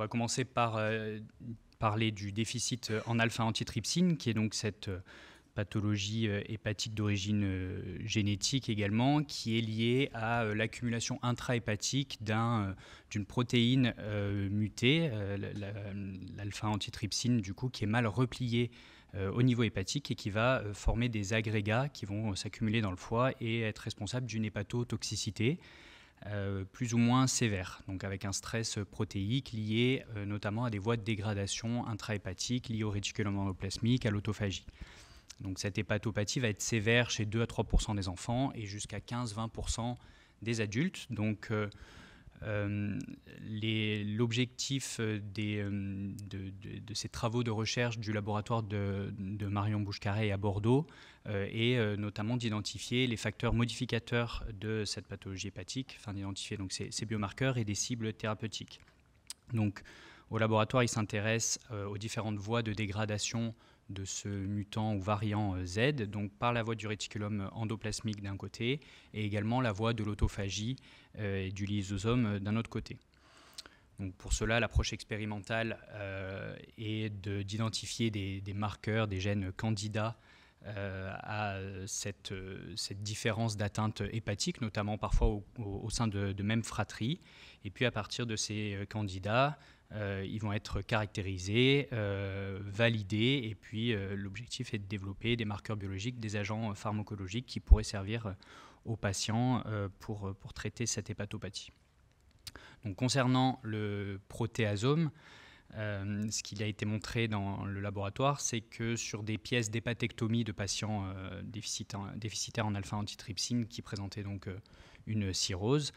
va commencer par parler du déficit en alpha-antitrypsine, qui est donc cette pathologie hépatique d'origine génétique également, qui est liée à l'accumulation intrahépatique d'une protéine mutée, l'alpha-antitrypsine, du coup, qui est mal repliée au niveau hépatique et qui va former des agrégats qui vont s'accumuler dans le foie et être responsables d'une hépatotoxicité plus ou moins sévère, donc avec un stress protéique lié notamment à des voies de dégradation intrahépatique liées au réticulum endoplasmique, à l'autophagie. Donc cette hépatopathie va être sévère chez 2 à 3% des enfants et jusqu'à 15-20% des adultes. Donc l'objectif de ces travaux de recherche du laboratoire de Marion Bouche-Carré à Bordeaux est notamment d'identifier les facteurs modificateurs de cette pathologie hépatique, afin d'identifier donc ces biomarqueurs et des cibles thérapeutiques. Donc au laboratoire, il s'intéresse aux différentes voies de dégradation de ce mutant ou variant Z, donc par la voie du réticulum endoplasmique d'un côté et également la voie de l'autophagie et du lysosome d'un autre côté. Donc pour cela, l'approche expérimentale est d'identifier des marqueurs, des gènes candidats à cette différence d'atteinte hépatique, notamment parfois au sein de mêmes fratries. Et puis à partir de ces candidats, ils vont être caractérisés, validés, et puis l'objectif est de développer des marqueurs biologiques, des agents pharmacologiques qui pourraient servir aux patients pour traiter cette hépatopathie. Donc, concernant le protéasome, ce qui a été montré dans le laboratoire, c'est que sur des pièces d'hépatectomie de patients déficitaires en alpha-antitrypsine qui présentaient donc une cirrhose,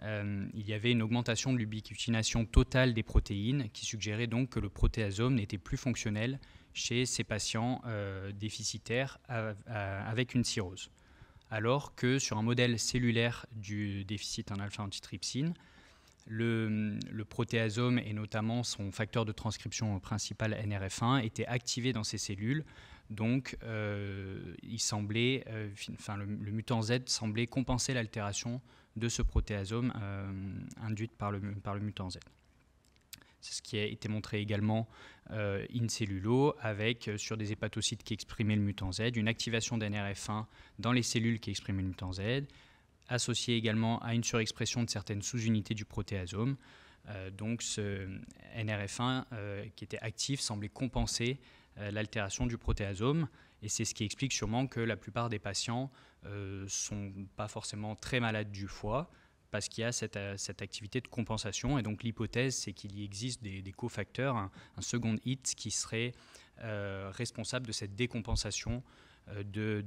il y avait une augmentation de l'ubiquitination totale des protéines qui suggérait donc que le protéasome n'était plus fonctionnel chez ces patients déficitaires avec une cirrhose. Alors que sur un modèle cellulaire du déficit en alpha-antitrypsine, le protéasome et notamment son facteur de transcription principal NRF1 était activé dans ces cellules. Donc, il semblait, le mutant Z semblait compenser l'altération de ce protéasome induite par le mutant Z. C'est ce qui a été montré également in cellulo avec, sur des hépatocytes qui exprimaient le mutant Z, une activation d'NRF1 dans les cellules qui exprimaient le mutant Z, associée également à une surexpression de certaines sous-unités du protéasome. Donc ce NRF1 qui était actif semblait compenser l'altération du protéasome, et c'est ce qui explique sûrement que la plupart des patients ne sont pas forcément très malades du foie, parce qu'il y a cette activité de compensation. Et donc l'hypothèse, c'est qu'il y existe des cofacteurs, un second hit qui serait responsable de cette décompensation de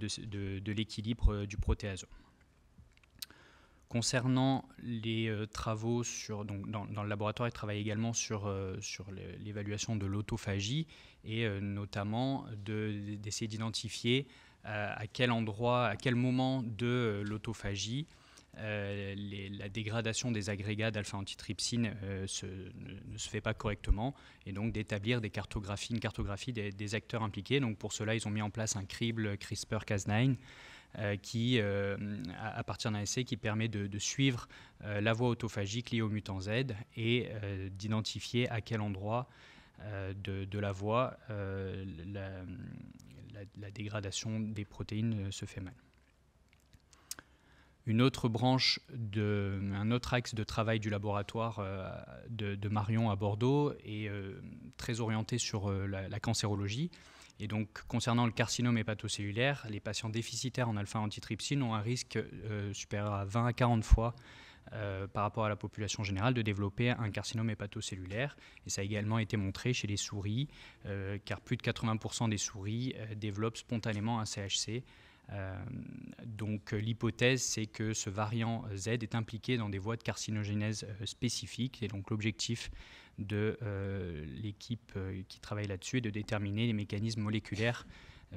l'équilibre du protéasome. Concernant les travaux dans le laboratoire, ils travaillent également sur l'évaluation de l'autophagie et notamment d'essayer d'identifier à quel endroit, à quel moment de l'autophagie la dégradation des agrégats d'alpha-antitrypsine ne se fait pas correctement, et donc d'établir une cartographie des acteurs impliqués. Donc pour cela, ils ont mis en place un crible CRISPR-Cas9 qui, à partir d'un essai qui permet de suivre la voie autophagique liée au mutant Z et d'identifier à quel endroit de la voie la dégradation des protéines se fait mal. Une autre branche, un autre axe de travail du laboratoire de Marion à Bordeaux est très orienté sur la cancérologie. Et donc, concernant le carcinome hépatocellulaire, les patients déficitaires en alpha-antitrypsine ont un risque supérieur à 20 à 40 fois par rapport à la population générale de développer un carcinome hépatocellulaire. Et ça a également été montré chez les souris, car plus de 80% des souris développent spontanément un CHC. Donc l'hypothèse, c'est que ce variant Z est impliqué dans des voies de carcinogénèse spécifiques, et donc l'objectif de l'équipe qui travaille là-dessus est de déterminer les mécanismes moléculaires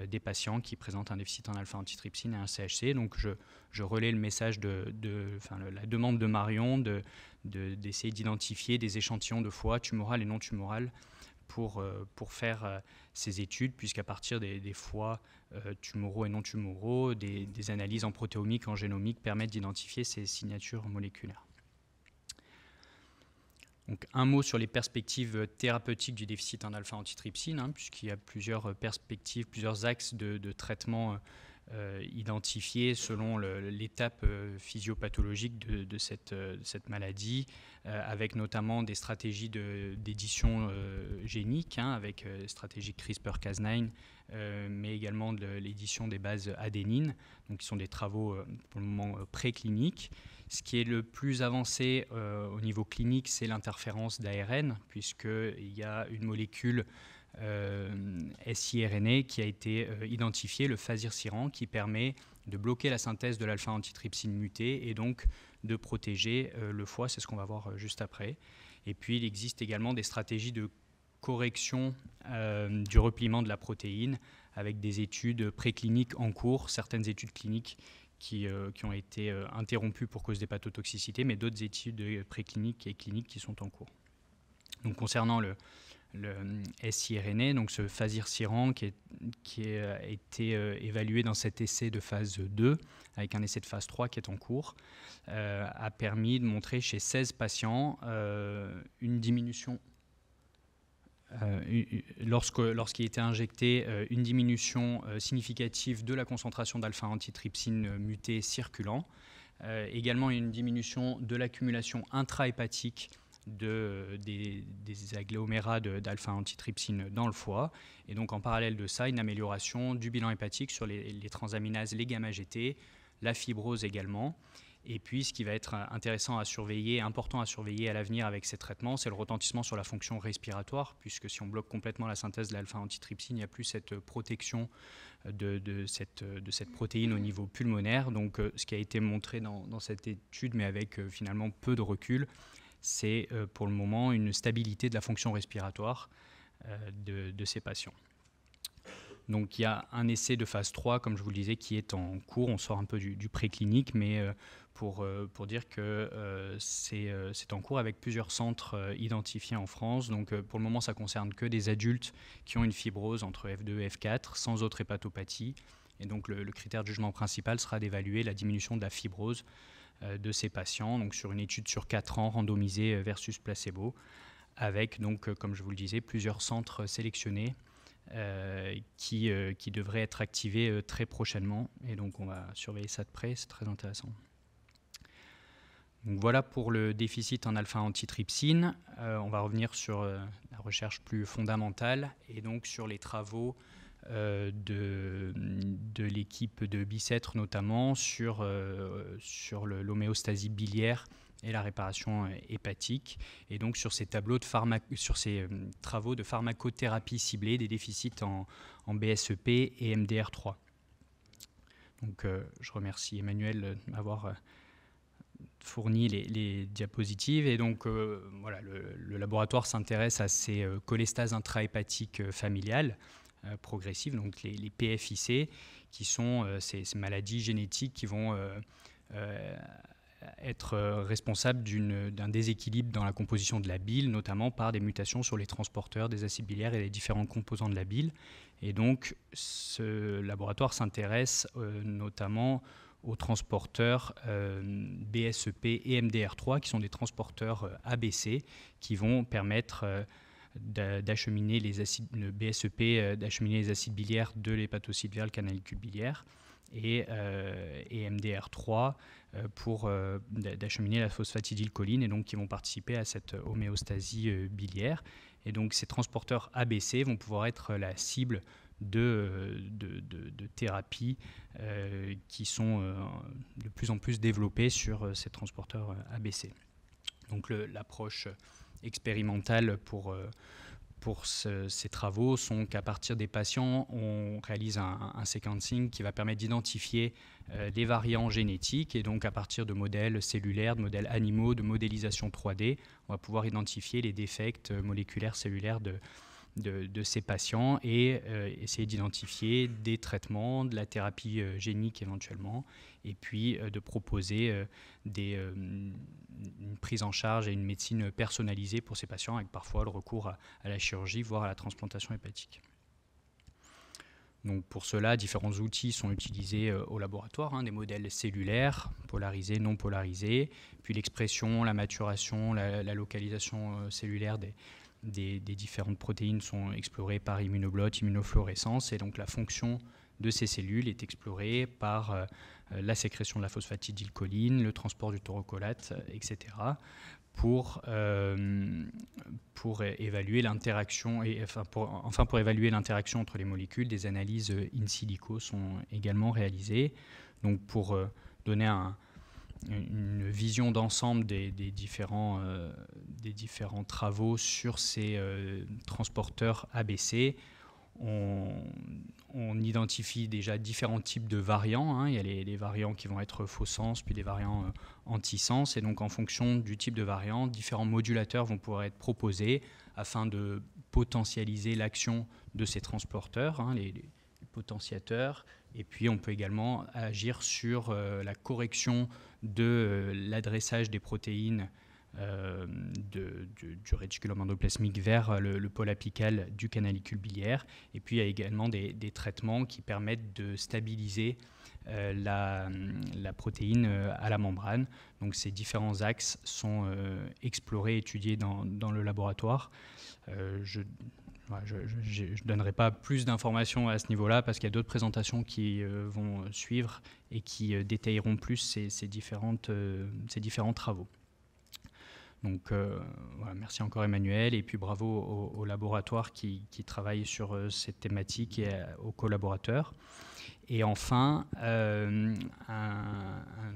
des patients qui présentent un déficit en alpha-antitrypsine et un CHC. Donc je relais le message la demande de Marion d'essayer d'identifier des échantillons de foie tumorales et non tumorales pour faire ces études, puisqu'à partir des foies tumoraux et non tumoraux, des analyses en protéomique, en génomique permettent d'identifier ces signatures moléculaires. Donc, un mot sur les perspectives thérapeutiques du déficit en alpha-antitrypsine, puisqu'il y a plusieurs perspectives, plusieurs axes de traitement identifiés selon l'étape physiopathologique de cette maladie, avec notamment des stratégies d'édition génique, avec stratégie CRISPR-Cas9, mais également de l'édition des bases adénines, donc qui sont des travaux pour le moment précliniques. Ce qui est le plus avancé au niveau clinique, c'est l'interférence d'ARN, puisqu'il y a une molécule siRNA qui a été identifiée, le Fazirsiran, qui permet de bloquer la synthèse de l'alpha-antitrypsine mutée et donc de protéger le foie, c'est ce qu'on va voir juste après. Et puis il existe également des stratégies de correction du repliement de la protéine avec des études précliniques en cours, certaines études cliniques qui ont été interrompues pour cause d'hépatotoxicité, mais d'autres études précliniques et cliniques qui sont en cours. Donc concernant le siRNA, donc ce Fazirsiran qui a été évalué dans cet essai de phase 2, avec un essai de phase 3 qui est en cours, a permis de montrer chez 16 patients une diminution, lorsqu'il était injecté, une diminution significative de la concentration d'alpha-antitrypsine mutée circulant, également une diminution de l'accumulation intrahépatique des agglomérats d'alpha-antitrypsine dans le foie. Et donc, en parallèle de ça, une amélioration du bilan hépatique sur les transaminases, les gamma-GT, la fibrose également. Et puis, ce qui va être intéressant à surveiller, important à surveiller à l'avenir avec ces traitements, c'est le retentissement sur la fonction respiratoire, puisque si on bloque complètement la synthèse de l'alpha-antitrypsine, il n'y a plus cette protection de cette protéine au niveau pulmonaire. Donc, ce qui a été montré dans cette étude, mais avec finalement peu de recul, c'est pour le moment une stabilité de la fonction respiratoire de ces patients. Donc il y a un essai de phase 3, comme je vous le disais, qui est en cours. On sort un peu du préclinique, mais pour dire que c'est en cours avec plusieurs centres identifiés en France. Donc pour le moment, ça ne concerne que des adultes qui ont une fibrose entre F2 et F4, sans autre hépatopathie. Et donc le critère de jugement principal sera d'évaluer la diminution de la fibrose de ces patients, donc sur une étude sur 4 ans, randomisée versus placebo, avec, donc, comme je vous le disais, plusieurs centres sélectionnés qui devraient être activés très prochainement. Et donc, on va surveiller ça de près, c'est très intéressant. Donc, voilà pour le déficit en alpha-antitrypsine. On va revenir sur la recherche plus fondamentale et donc sur les travaux de l'équipe de Bicêtre notamment sur l'homéostasie biliaire et la réparation hépatique, et donc sur ces travaux de pharmacothérapie ciblée des déficits en BSEP et MDR3. Donc je remercie Emmanuel d'avoir fourni les diapositives, et donc voilà, le laboratoire s'intéresse à ces cholestases intrahépatiques familiales progressives, donc les PFIC, qui sont ces maladies génétiques qui vont être responsables d'un déséquilibre dans la composition de la bile, notamment par des mutations sur les transporteurs des acides biliaires et les différents composants de la bile. Et donc, ce laboratoire s'intéresse notamment aux transporteurs BSEP et MDR3, qui sont des transporteurs ABC, qui vont permettre d'acheminer les acides, le BSEP, d'acheminer les acides biliaires de l'hépatocyte vers le canalicule biliaire, et MDR3 pour d'acheminer la phosphatidylcholine, et donc qui vont participer à cette homéostasie biliaire. Et donc ces transporteurs ABC vont pouvoir être la cible de thérapies qui sont de plus en plus développées sur ces transporteurs ABC. Donc l'approche expérimentale pour ces travaux sont qu'à partir des patients, on réalise un sequencing qui va permettre d'identifier les variants génétiques, et donc à partir de modèles cellulaires, de modèles animaux, de modélisation 3D, on va pouvoir identifier les défects moléculaires cellulaires de ces patients et essayer d'identifier des traitements, de la thérapie génique éventuellement, et puis de proposer une prise en charge et une médecine personnalisée pour ces patients, avec parfois le recours à la chirurgie, voire à la transplantation hépatique. Donc pour cela, différents outils sont utilisés au laboratoire, des modèles cellulaires, polarisés, non polarisés, puis l'expression, la maturation, la localisation cellulaire des différentes protéines sont explorées par immunoblotte, immunofluorescence, et donc la fonction de ces cellules est explorée par la sécrétion de la phosphatidylcholine, le transport du taurocolate, etc. Pour évaluer l'interaction pour évaluer l'interaction entre les molécules, des analyses in silico sont également réalisées. Donc pour donner une vision d'ensemble des différents travaux sur ces transporteurs ABC, on identifie déjà différents types de variants. Il y a les variants qui vont être faux-sens, puis des variants anti-sens. Et donc, en fonction du type de variant, différents modulateurs vont pouvoir être proposés afin de potentialiser l'action de ces transporteurs, les potentiateurs. Et puis, on peut également agir sur la correction de l'adressage des protéines du réticulum endoplasmique vers le pôle apical du canalicule biliaire. Et puis il y a également des traitements qui permettent de stabiliser la protéine à la membrane. Donc ces différents axes sont explorés, étudiés dans le laboratoire. Je ne donnerai pas plus d'informations à ce niveau-là parce qu'il y a d'autres présentations qui vont suivre et qui détailleront plus ces différents travaux. Donc voilà, merci encore Emmanuel, et puis bravo au laboratoire qui travaille sur cette thématique et aux collaborateurs. Et enfin, un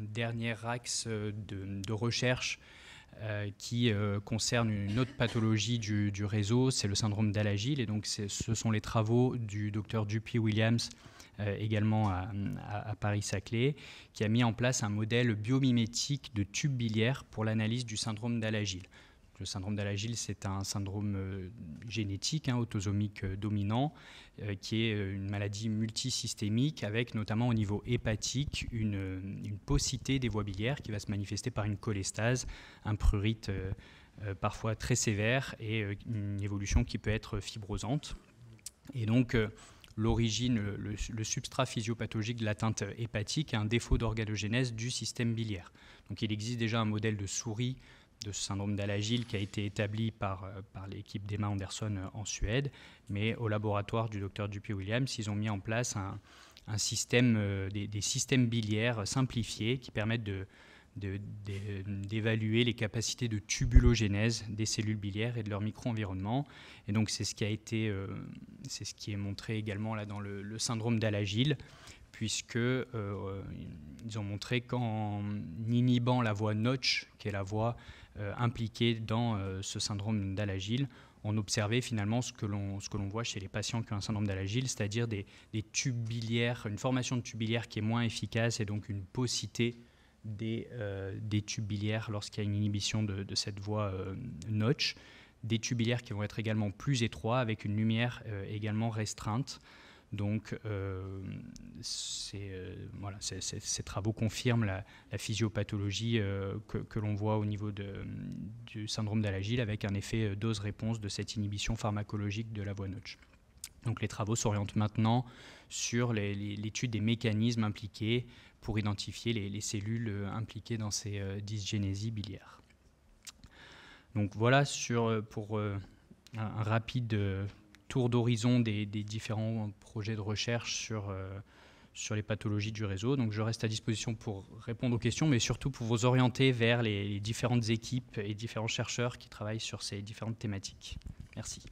dernier axe de recherche qui concerne une autre pathologie du réseau, c'est le syndrome d'Alagille. Et donc ce sont les travaux du docteur Dupuy-Williams, également à Paris-Saclay, qui a mis en place un modèle biomimétique de tube biliaire pour l'analyse du syndrome d'Alagille. Le syndrome d'Alagille, c'est un syndrome génétique, autosomique dominant, qui est une maladie multisystémique avec notamment au niveau hépatique une paucité des voies biliaires qui va se manifester par une cholestase, un prurite parfois très sévère et une évolution qui peut être fibrosante. Et donc, l'origine, le substrat physiopathologique de l'atteinte hépatique est un défaut d'organogénèse du système biliaire. Donc il existe déjà un modèle de souris de ce syndrome d'Alagille qui a été établi par l'équipe d'Emma Andersson en Suède, mais au laboratoire du docteur Dupuy-Williams, ils ont mis en place un système, des systèmes biliaires simplifiés qui permettent d'évaluer les capacités de tubulogénèse des cellules biliaires et de leur micro-environnement. Et donc c'est ce qui est montré également là dans le syndrome d'Alagille, puisque ils ont montré qu'en inhibant la voie Notch, qui est la voie impliquée dans ce syndrome d'Alagille, on observait finalement ce que l'on voit chez les patients qui ont un syndrome d'Alagille, c'est-à-dire des tubes biliaires, une formation de tubes biliaires qui est moins efficace et donc une paucité des tubes biliaires lorsqu'il y a une inhibition de cette voie Notch, des tubes biliaires qui vont être également plus étroits avec une lumière également restreinte. Donc ces travaux confirment la physiopathologie que l'on voit au niveau du syndrome d'Alagille avec un effet dose-réponse de cette inhibition pharmacologique de la voie Notch. Donc les travaux s'orientent maintenant sur l'étude des mécanismes impliqués pour identifier les cellules impliquées dans ces dysgénésies biliaires. Donc voilà pour un rapide tour d'horizon des différents projets de recherche sur les pathologies du réseau. Donc je reste à disposition pour répondre aux questions, mais surtout pour vous orienter vers les différentes équipes et différents chercheurs qui travaillent sur ces différentes thématiques. Merci.